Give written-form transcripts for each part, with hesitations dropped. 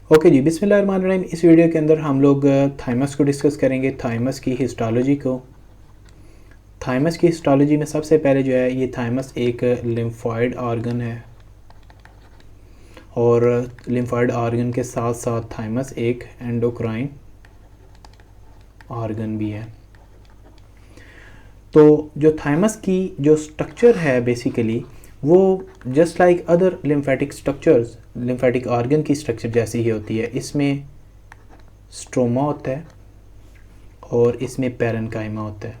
Okay जी, बिस्मिल्लाहिर्रहमानिर्रहीम। इस video के अंदर हम लोग थाइमस को डिस्कस करेंगे, थाइमस की हिस्टोलॉजी को। थाइमस की हिस्टोलॉजी में सबसे पहले जो है, ये थाइमस एक लिम्फॉइड ऑर्गन है और लिम्फॉइड ऑर्गन के साथ साथ थाइमस एक एंडोक्राइन ऑर्गन भी है। तो जो थाइमस की जो स्ट्रक्चर है बेसिकली वो just like other lymphatic structures, lymphatic organ की स्ट्रक्चर जैसी ही होती है। इसमें स्ट्रोमा होता है और इसमें पैरेन्काइमा होता है।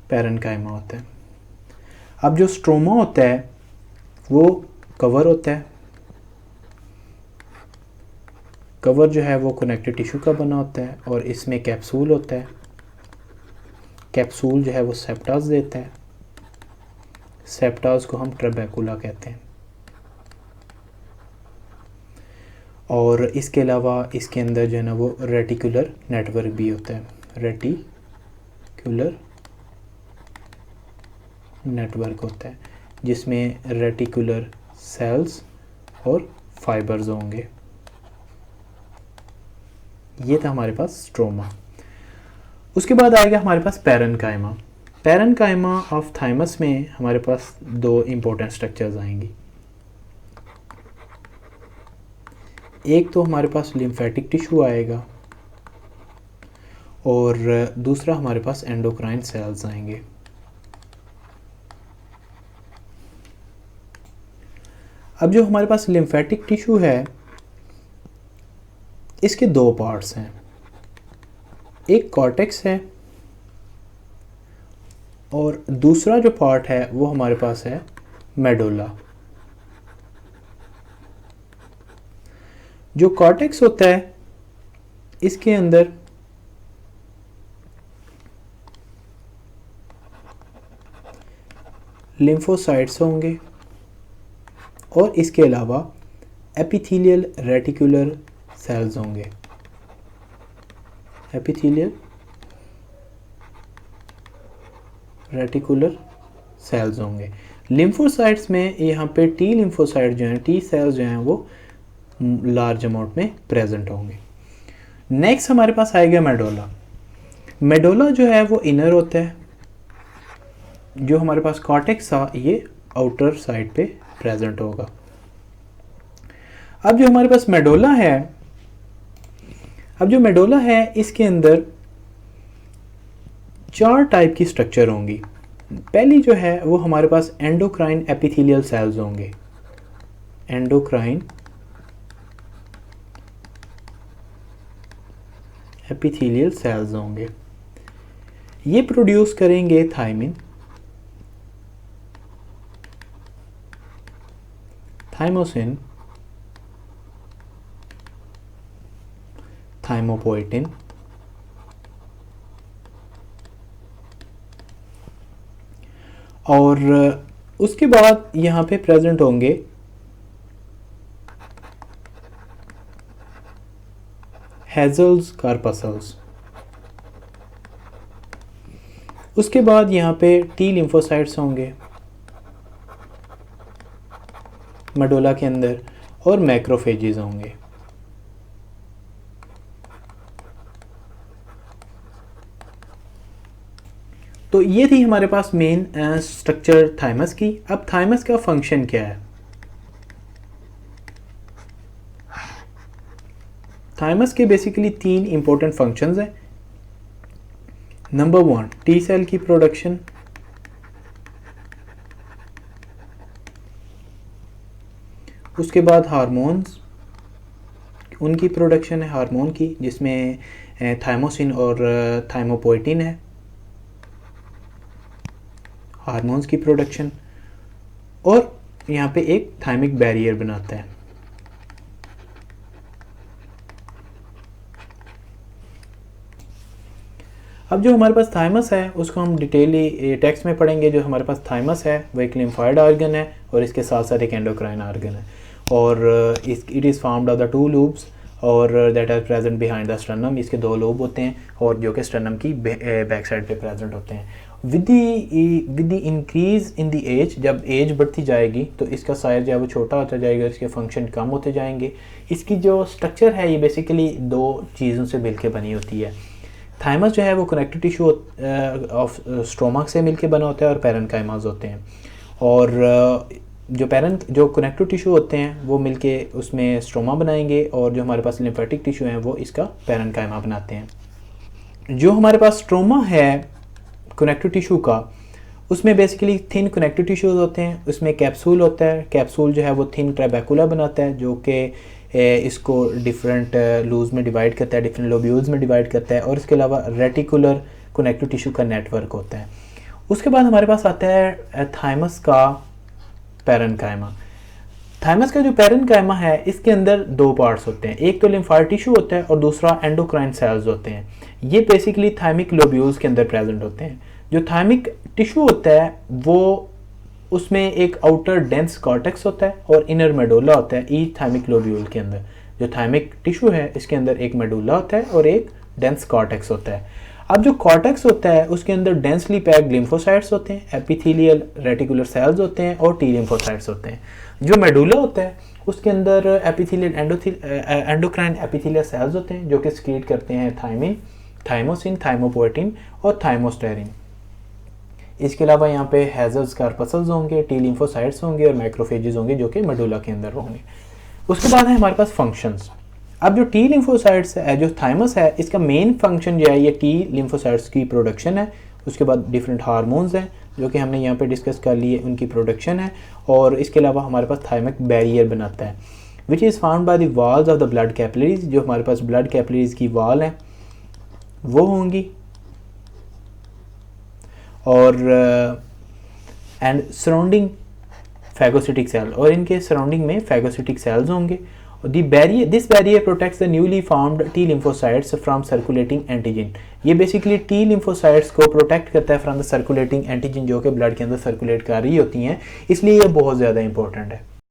पैरेन्काइमा होता है। अब जो स्ट्रोमा होता है वो कवर होता है। कवर जो है वो कनेक्टिव टिश्यू का बना होता है और इसमें कैप्सूल होता है। कैप्सूल जो है वो सेप्टास देता है। सेप्टास को हम ट्रबैकुला कहते हैं। और इसके अलावा इसके अंदर जो है ना वो रेटिकुलर नेटवर्क भी होता है। रेटिकुलर नेटवर्क होता है जिसमें रेटिकुलर सेल्स और फाइबर्स होंगे। ये था हमारे पास स्ट्रोमा। उसके बाद आएगा हमारे पास पैरेन्काइमा। पैरेन्काइमा ऑफ थाइमस में हमारे पास दो इम्पोर्टेंट स्ट्रक्चर्स आएंगी। एक तो हमारे पास लिम्फेटिक टिश्यू आएगा और दूसरा हमारे पास एंडोक्राइन सेल्स आएंगे। अब जो हमारे पास लिम्फेटिक टिश्यू है इसके दो पार्ट्स हैं। एक कॉर्टेक्स है और दूसरा जो पार्ट है वो हमारे पास है मेडुला। जो कॉर्टेक्स होता है इसके अंदर लिम्फोसाइट्स होंगे और इसके अलावा एपिथेलियल रेटिकुलर सेल्स होंगे। एपिथेलियल रेटिकुलर सेल्स होंगे। लिम्फोसाइट्स में यहाँ पे टी लिम्फोसाइट जो हैं, टी सेल्स जो हैं वो लार्ज अमाउंट में प्रेजेंट होंगे। नेक्स्ट हमारे पास आएगा मेडुला। मेडुला जो है वो इनर होता है। जो हमारे पास कॉर्टेक्स था ये आउटर साइड पे प्रेजेंट होगा। अब जो हमारे पास मेडुला है, अब जो मेडुला है इसके अंदर चार टाइप की स्ट्रक्चर होंगी। पहली जो है वो हमारे पास एंडोक्राइन एपिथेलियल सेल्स होंगे। एंडोक्राइन एपिथेलियल सेल्स होंगे। ये प्रोड्यूस करेंगे थायमिन, थाइमोसिन, थाइमोपोएटिन और उसके बाद यहाँ पे प्रेजेंट होंगे हेजल्स कार्पसल्स। उसके बाद यहाँ पे टी लिम्फोसाइट्स होंगे मेडुला के अंदर और मैक्रोफेजेस होंगे। तो ये थी हमारे पास मेन स्ट्रक्चर थाइमस की। अब थाइमस का फंक्शन क्या है? थाइमस के बेसिकली तीन इंपॉर्टेंट फंक्शंस हैं। नंबर 1 टी सेल की प्रोडक्शन, उसके बाद हार्मोन्स, उनकी प्रोडक्शन है हार्मोन की जिसमें थाइमोसिन और थाइमोपोएटिन है। हार्मोन्स की प्रोडक्शन और यहाँ पे एक थाइमिक बैरियर बनाता है। अब जो हमारे पास थाइमस है उसको हम डिटेली टेक्स्ट में पढ़ेंगे। जो हमारे पास थाइमस है वो एक लिम्फॉइड ऑर्गन है और इसके साथ साथ एक एंडोक्राइन ऑर्गन है और it is formed of the two lobes और that are present behind the sternum. इसके दो लोब होते हैं और जो कि स्टर्नम की बैक साइड पे प्रेजेंट होते हैं with the increase in the age, जब एज बढ़ती जाएगी तो इसका साइज जो है वो छोटा होता जाएगा, इसके फंक्शन कम होते जाएंगे। इसकी जो स्ट्रक्चर है ये बेसिकली दो चीज़ों से मिलकर बनी होती है। थाइमस जो है वो कनेक्टिव टिश्यू ऑफ स्टोमक से मिलकर बना होता है और पैरेनकाइमास होते हैं, और जो कनेक्टिव टिश्यू होते हैं वो मिलके उसमें स्ट्रोमा बनाएंगे, और जो हमारे पास लिम्फेटिक टिश्यू हैं वो इसका पैरेनकाइमा बनाते हैं। जो हमारे पास स्ट्रोमा है कनेक्टिव टिश्यू का, उसमें बेसिकली थिन कनेक्टिव टिश्यूज होते हैं, उसमें कैप्सूल होता है। कैप्सूल जो है वो थिन ट्रैबेकुला बनाता है, जो कि इसको डिफरेंट लूज में डिवाइड करता है, डिफरेंट लोब्यूल्स में डिवाइड करता है, और इसके अलावा रेटिकुलर कनेक्टिव टिश्यू का नेटवर्क होता है। उसके बाद हमारे पास आता है थाइमस का पैरेनकाइमा। थाइमस का जो पैरेनकाइमा है इसके अंदर दो पार्ट्स होते हैं, एक तो लिम्फाटिक टिश्यू होता है और दूसरा एंडोक्राइन सेल्स होते हैं। ये बेसिकली थाइमिक लोब्यूल्स के अंदर प्रेजेंट होते हैं। जो थाइमिक टिश्यू होता है वो उसमें एक आउटर डेंस कॉर्टेक्स होता है और इनर मेडुला होता है ई थाइमिक लोब्यूल के अंदर। जो थाइमिक टिश्यू है इसके अंदर एक मेडुला होता है और एक डेंस कॉर्टेक्स होता है। अब जो कॉर्टेक्स होता है उसके अंदर डेंसली पैक्ड लिम्फोसाइट्स होते हैं, एपिथेलियल रेटिकुलर सेल्स होते हैं और टी लिम्फोसाइट्स होते हैं। जो मेडुला होता है उसके अंदर एपिथेलियल एंडोक्राइन एपिथेलियल सेल्स होते हैं जो कि सक्रीट करते हैं थायमिन, थाइमोसिन, थाइमोपोएटिन और थाइमोस्टेरिन। इसके अलावा यहाँ पे हैज़र्ड्स कार्पसल्स होंगे, टी लिम्फोसाइट्स होंगे और माइक्रोफेजेस होंगे जो कि मेडुला के अंदर होंगे। उसके बाद है हमारे पास फंक्शंस। अब जो टी लिम्फोसाइट्स है, जो थाइमस है, इसका मेन फंक्शन जो है ये टी लिम्फोसाइट्स की प्रोडक्शन है। उसके बाद डिफरेंट हार्मोन्स हैं जो कि हमने यहाँ पे डिस्कस कर लिए, उनकी प्रोडक्शन है। और इसके अलावा हमारे पास थाइमिक बैरियर बनाता है which is found by the walls of the blood capillaries. जो हमारे पास ब्लड कैपिलरीज की वॉल है वो होंगी, और एंड सराउंडिंग फैगोसिटिक सेल, और इनके सराउंडिंग में फैगोसिटिक सेल्स होंगे। This barrier protects the newly found T lymphocytes from circulating antigen. ये बेसिकली टी लिम्फोसाइट्स को प्रोटेक्ट करता है फ्रॉम द सर्कुलेटिंग एंटीजन जो कि ब्लड के अंदर सर्कुलेट कर रही होती हैं, इसलिए ये बहुत ज़्यादा इंपॉर्टेंट है।